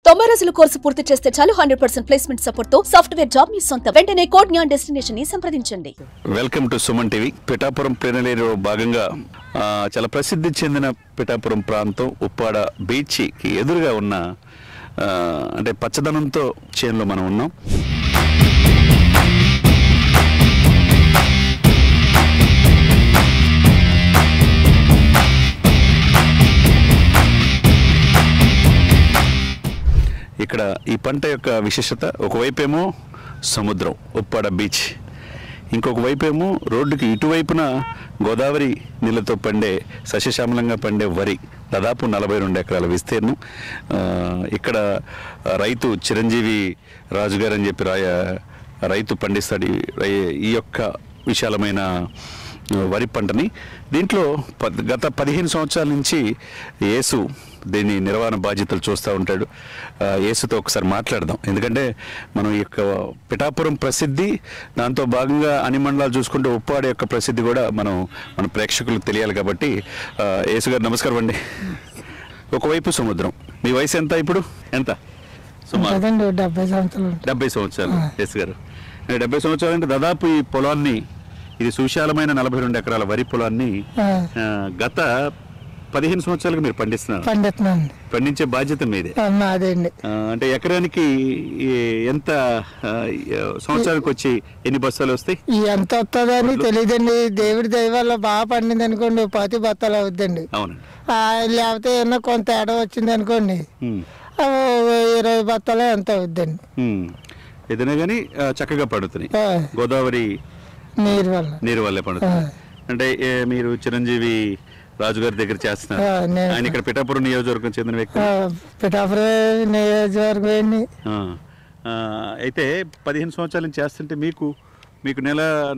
90 రోజుల కోర్సు పూర్తి చేస్తే చాలు 100% ప్లేస్మెంట్ సపోర్ట్ తో సాఫ్ట్వేర్ జాబ్ మీ సొంతం. వెంటనే కోడ్ జ్ఞాన్ డెస్టినేషన్ ని సంప్రదించండి. Welcome to Suman TV. Pithapuram ప్లేనరీలో భాగంగా చాలా ప్రసిద్ధి చెందిన పిఠాపురం ప్రాంతం ఉప్పాడ బీచ్ కి ఎదురుగా ఉన్న అంటే పచ్చదనంతో చేనులో మనం ఉన్నాం. ఇక్కడ ఈ పంట యొక్క విశేషత, ఒకవైపేమో సముద్రం ఉప్పాడ బీచ్, ఇంకొక వైపేమో రోడ్డుకి ఇటువైపున గోదావరి నీళ్ళతో పండే సస్యశ్యామలంగా పండే వరి, దాదాపు 42 ఎకరాల విస్తీర్ణం. ఇక్కడ రైతు చిరంజీవి రాజుగారు అని చెప్పి రైతు పండిస్తాడు ఈ యొక్క విశాలమైన వరి పంటని. దీంట్లో గత 15 సంవత్సరాల నుంచి యేసు దీని నిర్వహణ బాధ్యతలు చూస్తూ ఉంటాడు. యేసుతో ఒకసారి మాట్లాడదాం, ఎందుకంటే మనం ఈ యొక్క పిఠాపురం ప్రసిద్ధి, దాంతో భాగంగా అన్ని మండలాలు చూసుకుంటే ఉప్పాడ యొక్క ప్రసిద్ధి కూడా మన ప్రేక్షకులకు తెలియాలి. కాబట్టి యేసు గారు నమస్కారం అండి. ఒకవైపు సముద్రం, మీ వయసు ఎంత ఇప్పుడు? ఎంత? 70 సంవత్సరాలు. 70 సంవత్సరాలు యేసు గారు. 70 సంవత్సరాలు అంటే దాదాపు ఈ పొలాన్ని, ఇది సుశాలమైన 42 ఎకరాల వరి పొలాన్ని గత 15 సంవత్సరాలుగా మీరు పండిస్తున్నారు. పండించే బాధ్యత మీదే. అంటే ఎకరానికి ఎంత, సంవత్సరానికి వచ్చి ఎన్ని బస్తాలు వస్తాయి? ఎంత వస్తుందని తెలియదండి. దేవుడి దయ వల్ల బాగా పండింది అనుకోండి 10 బస్తాలు అవుద్దండి. అవునండి. లేకపోతే ఏమన్నా కొంత తేడా వచ్చింది అనుకోండి 20 బస్తాలు ఎంత అవుద్దండి. ఏదైనా కానీ చక్కగా పడుతున్నాయి. గోదావరి నీరు వల్లే పడుతుంది. అంటే మీరు చిరంజీవి రాజుగారి దగ్గర చేస్తున్నారు. ఆయన ఇక్కడ పిఠాపురం నియోజకవర్గం చెందిన వ్యక్తి. పిఠాపురం నియోజకవర్గం. అయితే 15 సంవత్సరాల నుంచి చేస్తుంటే మీకు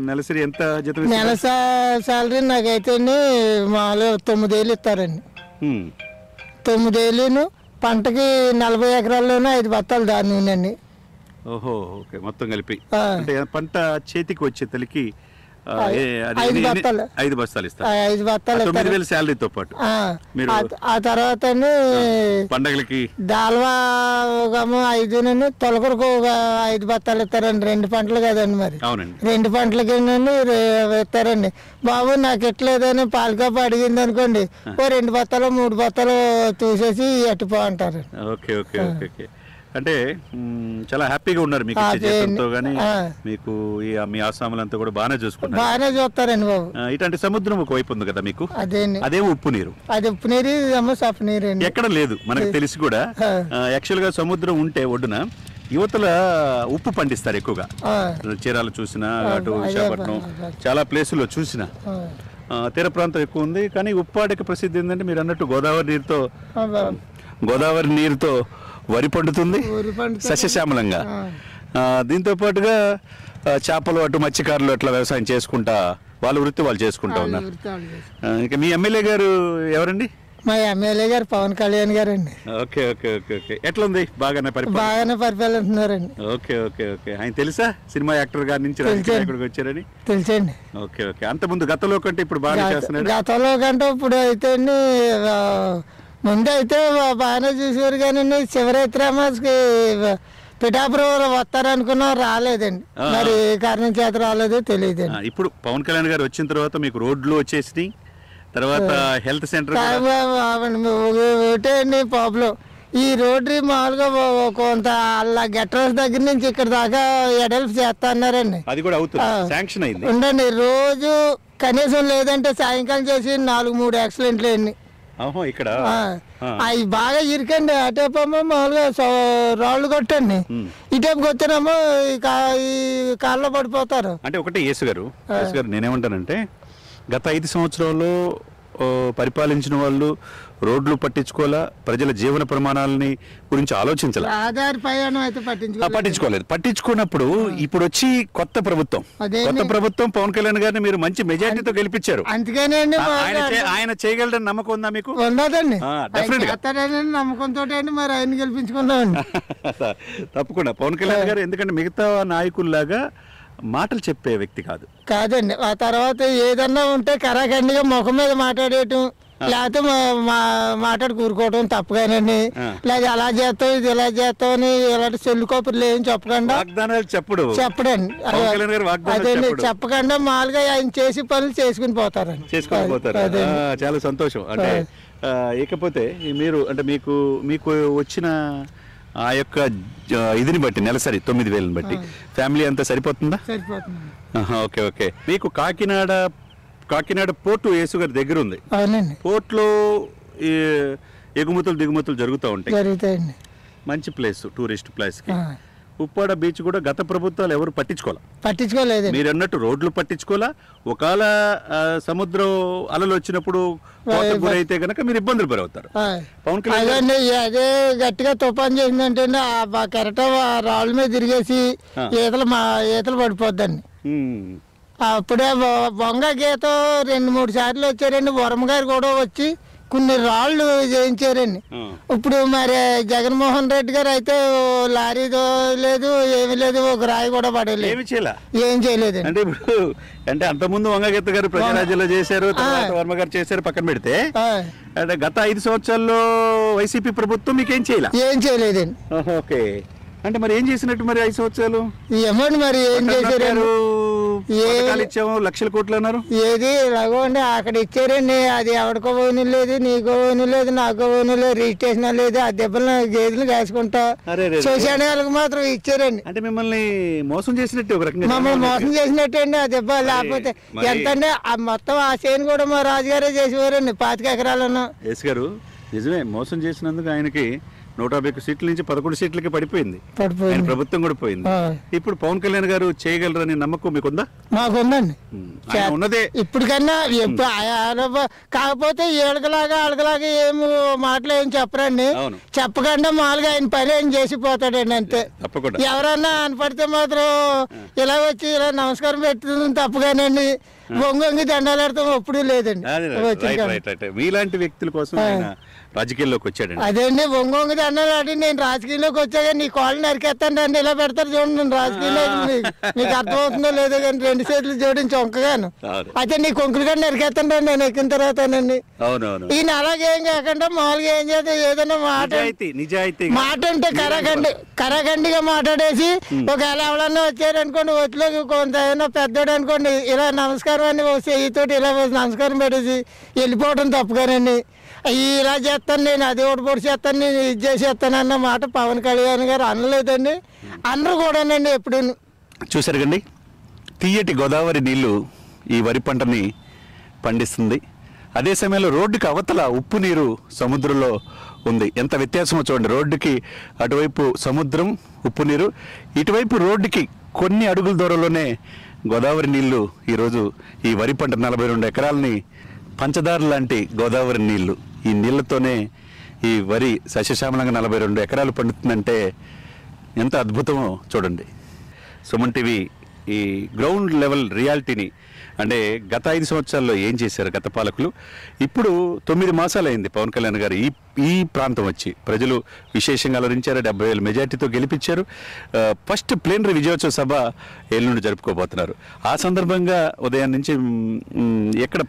నెలసరి ఎంత జీతం? నెల సాలరీ నాకైతే మామూలుగా 9 ఏళ్ళు ఇస్తారండి. 9 ఏళ్ళు పంటకి 40 ఎకరాల్లోనే 5 బత్తాలు దాని నూనె. ఓహో, ఓకే. మొత్తం కలిపి అంటే పంట చేతికి వచ్చే తలికి 5 బత్తాలు. 5 బస్తాలు ఇస్తారు. 5 బత్తాలు 9,000 శాలరీతో పాటు. మీరు ఆ తర్వాత పండగలకి దాల్వా 5 తొలకరకు 5 బత్తాలు ఇస్తారండి. 2 పంటలు కదండి మరి. అవునండి. 2 పంటలకి ఇస్తారండి. బాబు నాకు ఎట్లేదని పాలకాపు అడిగింది అనుకోండి, 2 బత్తాలు 3 బత్తాలు చూసేసి అట్టుపో అంటారు. Okay okay okay okay. అంటే చాలా హ్యాపీగా ఉన్నారు మీకు జీతంతో. కానీ మీకు మీ ఆసాములంతా కూడా బాగానే చూసుకుంటారు. బాగానే చూస్తారండి బాబు. ఇట్లాంటి సముద్రం ఒక వైపు ఉంది కదా మీకు, అదే ఉప్పు నీరు. అది ఉప్పు నీరు, సప్పు నీరు ఎక్కడ లేదు మనకు తెలిసి కూడా. యాక్చువల్ గా సముద్రం ఉంటే ఒడ్డున యువతల ఉప్పు పండిస్తారు ఎక్కువగా. చీరాలు చూసినా, అటు విశాఖపట్నం చాలా ప్లేసుల్లో చూసినా తీర ప్రాంతం ఎక్కువ ఉంది. కానీ ఉప్పాడకి ప్రసిద్ధి ఏంటంటే మీరు అన్నట్టు గోదావరి నీరుతో వరి పండుతుంది సస్యశ్యామలంగా. దీంతో పాటుగా చేపలు, అటు మత్స్యకారులు అట్లా వ్యవసాయం చేసుకుంటా వాళ్ళ వృత్తి వాళ్ళు చేసుకుంటా ఉన్నారు. ఇక మీ ఎమ్మెల్యే గారు ఎవరండి? మా ఎమ్మెల్యే గారు పవన్ కళ్యాణ్ గారు అండి. Okay okay okay okay. ఎట్లా ఉంది? బాగానే పరిపాలిస్తున్నారండి. Okay okay okay. ఆయన తెలుసా సినిమా యాక్టర్ గారి నుంచి రాజకీయానికి వచ్చారని? తెలుసండి. Okay okay. అంత ముందు గతంలో కంటే ఇప్పుడు బాగా చేస్తున్నాడు. గతంలో కంటే ఇప్పుడు అయితే ముందు అయితే బాగానే చూసేవారు కానీ శివరాత్రి పిఠాపురం వస్తారనుకున్నాం, రాలేదండి. మరి ఏ కారణం చేత రాలేదో తెలియదండి. ఇప్పుడు పవన్ కళ్యాణ్ గారు వచ్చిన తర్వాత మీకు రోడ్లు వచ్చేసినాయి, తర్వాత హెల్త్ సెంటర్ ఒకటే అండి ప్రాబ్లం. ఈ రోడ్డు మామూలుగా కొంత అలా గెటర్స్ దగ్గర నుంచి ఇక్కడ దాకా ఎడల్ఫ్ చేస్తా అన్నారండి. అది కూడా అవుతుంది, శాంక్షన్ అయింది. ఉండండి, రోజు కనీసం లేదంటే సాయంకాలం చేసి 4-3 యాక్సిడెంట్లు అయింది ఇక్కడ. అవి బాగా ఇరికండి. అటేపేమో మామూలుగా రాళ్ళు కొట్టండి, ఇటేపుకి వచ్చానేమో ఈ కాళ్ళలో పడిపోతారు. అంటే ఒకటి యేసు గారు నేనేమంటానంటే, గత 5 సంవత్సరాల్లో పరిపాలించిన వాళ్ళు రోడ్లు పట్టించుకోవాలా, ప్రజల జీవన ప్రమాణాలని గురించి ఆలోచించాలి. పట్టించుకోలేదు. పట్టించుకున్నప్పుడు ఇప్పుడు వచ్చి కొత్త ప్రభుత్వం పవన్ కళ్యాణ్ గారిని మీరు మంచి మెజార్టీతో గెలిపించారు. అందుకేనండి ఆయన చేయగలడని నమ్మకం ఉందా మీకు? ఉండదండి, నమ్మకంతో మరి ఆయన గెలిపించుకున్నామండి. తప్పకుండా పవన్ కళ్యాణ్ గారు, ఎందుకంటే మిగతా నాయకుల్లాగా మాటలు చెప్పే వ్యక్తి కాదండి. ఆ తర్వాత ఏదన్నా ఉంటే కరాఖండిగా ముఖం మీద మాట్లాడేయటం, లేకపోతే మాట్లాడి కూరుకోవడం తప్పగానండి. లేదా అలా చేస్తాం ఇది ఇలా చేస్తాం అని ఇలాంటి చెల్లు కబుర్లు ఏం చెప్పకుండా చెప్పడండి. అదండి చెప్పకుండా మామూలుగా ఆయన చేసి పనులు చేసుకుని పోతారండి. చాలా సంతోషం. అంటే ఇకపోతే మీరు అంటే మీకు వచ్చిన ఆ యొక్క ఇదిని బట్టి నెలసరి 9,000 బట్టి ఫ్యామిలీ అంతా సరిపోతుందా? సరిపోతుంది. Okay okay. మీకు కాకినాడ పోర్టు యేసుగారి దగ్గర ఉంది. పోర్టులో ఎగుమతులు దిగుమతులు జరుగుతూ ఉంటాయి. మంచి ప్లేస్, టూరిస్ట్ ప్లేస్ కి. ఉప్పాడ బీచ్ కూడా గత ప్రభుత్వాలు ఎవరు పట్టించుకోలేదు. మీరు అన్నట్టు రోడ్లు పట్టించుకోలా. ఒకవేళ సముద్రం అలలు వచ్చినప్పుడు గురైతే గనక మీరు ఇబ్బందులు గురవుతారు. పవన్ కళ్యాణ్ అదే గట్టిగా తుఫాన్ చేసిందంటే కరెక్ట్ రాళ్ళ మీద తిరిగేసి ఈతలు పడిపోద్దండి. అప్పుడే బొంగ గీత 2-3 సార్లు వచ్చారండి. వరమ గారు కూడా వచ్చి కొన్ని రాళ్ళు చేయించారండి. ఇప్పుడు మరి జగన్మోహన్ రెడ్డి గారు అయితే లారీతో లేదు ఏమి లేదు, ఒక రాయి కూడా పడలేదు, ఏం చేయలేదు. అంటే ఇప్పుడు అంటే అంతకుముందు వంగగీత గారు ప్రజారాజ్యంలో చేశారు, తర్వాత వర్మ గారు చేశారు, పక్కన పెడితే అంటే గత 5 సంవత్సరాల్లో వైసీపీ ప్రభుత్వం మీకేం చేయలేదండి. ఓకే. అంటే మరి ఏం చేసినట్టు మరి 5 సంవత్సరాలు? ఏమండి మరి ఏం చేశారు? ఇచ్చాము, లక్షల కోట్లు అన్నారు. ఏది రఘువండి అక్కడ ఇచ్చారండి. అది ఎవరికో పోనీ లేదు, నీకో పోనీ లేదు, నాకో పోనీ లేదు, రిజిస్ట్రేషన్ లేదు. ఆ దెబ్బలు గేదెలు కాసుకుంటా చూసాడు వాళ్ళకి మాత్రం ఇచ్చారండి. అంటే మిమ్మల్ని మోసం చేసినట్టు, మమ్మల్ని మోసం చేసినట్టు అండి ఆ దెబ్బ. లేకపోతే ఎంతండి మొత్తం ఆ చేను కూడా మా రాజుగారే చేసేవారండి 25 ఎకరాలను. గారు నిజమే, మోసం చేసినందుకు ఆయనకి 150 సీట్ల నుంచి 11 సీట్లకి పడిపోయింది. ప్రభుత్వం కూడా పోయింది. ఇప్పుడు పవన్ కళ్యాణ్ గారు చేయగలరని నమ్మకం మీకుందా? మాకుందండి. ఉన్నదే ఇప్పటికన్నా. కాకపోతే వాళ్ళకిలాగా ఏమి మాటలు ఏం చెప్పరండి. చెప్పకుండా మామూలుగా ఆయన పని ఏం చేసిపోతాడండి అంతే. ఎవరన్నా అనపడితే మాత్రం ఇలా వచ్చి ఇలా నమస్కారం పెట్టుతుంది తప్పగానండి. వంగి దండాలు ఆడతాం ఎప్పుడూ లేదండి. మీలాంటి వ్యక్తుల కోసం రాజకీయాల్లోకి వచ్చాడండి. అదేండి వంగి దండాలు ఆడి నేను రాజకీయంలోకి వచ్చాక నీ కాళ్ళు నరికేస్తాను రండి, ఇలా పెడతారు చూడండి. నేను రాజకీయంలో మీకు అర్థమవుతుందో లేదో కానీ 2 చేతులు జోడించి వంకగాను అయితే నీ కొంకులు కానీ నరికేస్తాను రండి నేను ఎక్కిన తర్వాతనండి. ఈయన అలాగేం కాకుండా మామూలుగా ఏం చేస్తే ఏదైనా మాట ఉంటే కరగండిగా మాట్లాడేసి ఒకవేళ ఎవరన్నా వచ్చారనుకోండి, ఒత్తిలోకి కొంత ఏదైనా పెద్దోడు అనుకోండి, ఇలా నమస్కారం అని చెయ్యితోటి ఇలా నమస్కారం పెట్టేసి వెళ్ళిపోవడం తప్పుగానండి. ఇలా చేస్తాను నేను, అది ఒకటి పొడి చేస్తాను, నేను ఇది చేసేస్తాను అన్న మాట పవన్ కళ్యాణ్ గారు అనలేదండి. అందరూ కూడానండి ఎప్పుడు చూసారు కండి. తీయటి గోదావరి నీళ్లు ఈ వరి పంటని పండిస్తుంది. అదే సమయంలో రోడ్డుకి అవతల ఉప్పు నీరు సముద్రంలో ఉంది. ఎంత వ్యత్యాసమో చూడండి. రోడ్డుకి అటువైపు సముద్రం, ఉప్పు నీరు, ఇటువైపు రోడ్డుకి కొన్ని అడుగుల దూరంలోనే గోదావరి నీళ్లు. ఈరోజు ఈ వరి పంట 42 ఎకరాలని పంచదార లాంటి గోదావరి నీళ్లు, ఈ నీళ్లతోనే ఈ వరి సస్యశ్యామలంగా 42 ఎకరాలు పండుతుందంటే ఎంత అద్భుతమో చూడండి. సుమన్ టీవీ ఈ గ్రౌండ్ లెవెల్ రియాలిటీని, అంటే గత 5 సంవత్సరాల్లో ఏం చేశారు గత పాలకులు, ఇప్పుడు 9 మాసాలు అయింది పవన్ కళ్యాణ్ గారు ఈ ప్రాంతం వచ్చి. ప్రజలు విశేషంగా అలరించారు, 70,000 మెజార్టీతో గెలిపించారు. ఫస్ట్ ప్లేనరీ విజయోత్సవ సభ ఎల్లుండి జరుపుకోబోతున్నారు. ఆ సందర్భంగా ఉదయం నుంచి ఎక్కడ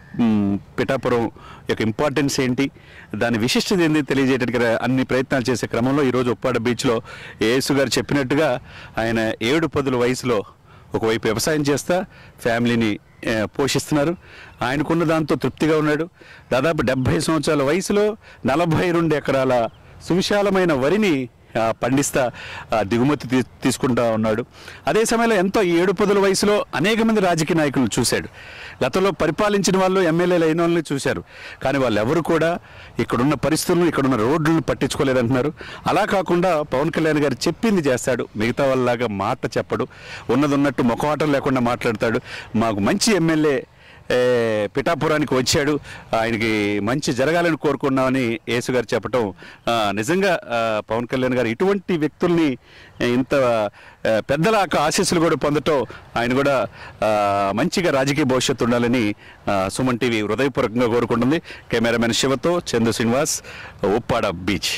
పిఠాపురం యొక్క ఇంపార్టెన్స్ ఏంటి, దాని విశిష్టత ఏంటి తెలియజేయడానికి అన్ని ప్రయత్నాలు చేసే క్రమంలో ఈరోజు ఉప్పాడ బీచ్లో యేసు గారు చెప్పినట్టుగా ఆయన 7 పదుల వయసులో ఒకవైపు వ్యవసాయం చేస్తా ఫ్యామిలీని పోషిస్తున్నారు. ఆయనకున్న దాంతో తృప్తిగా ఉన్నాడు. దాదాపు 70 సంవత్సరాల వయసులో 42 ఎకరాల సువిశాలమైన వరిని పండిస్తా దిగుమతి తీసుకుంటా ఉన్నాడు. అదే సమయంలో ఎంతో 7 పదుల వయసులో అనేక మంది రాజకీయ నాయకులను చూశాడు. గతంలో పరిపాలించిన వాళ్ళు, ఎమ్మెల్యేలు అయిన వాళ్ళని చూశారు. కానీ వాళ్ళు ఎవరు కూడా ఇక్కడున్న పరిస్థితులను, ఇక్కడున్న రోడ్లను పట్టించుకోలేదంటున్నారు. అలా కాకుండా పవన్ కళ్యాణ్ గారు చెప్పింది చేస్తాడు. మిగతా వాళ్ళలాగా మాట చెప్పడు. ఉన్నది ఉన్నట్టు ముఖవాటం లేకుండా మాట్లాడతాడు. మాకు మంచి ఎమ్మెల్యే పిఠాపురానికి వచ్చాడు, ఆయనకి మంచి జరగాలని కోరుకున్నామని యేసు గారు చెప్పటం నిజంగా పవన్ కళ్యాణ్ గారు ఇటువంటి వ్యక్తుల్ని ఇంత పెద్దల ఆశీస్సులు కూడా పొందటం, ఆయన కూడా మంచిగా రాజకీయ భవిష్యత్తు ఉండాలని సుమన్ టీవీ హృదయపూర్వకంగా కోరుకుంటుంది. కెమెరామెన్ శివతో చందు శ్రీనివాస్, ఉప్పాడ బీచ్.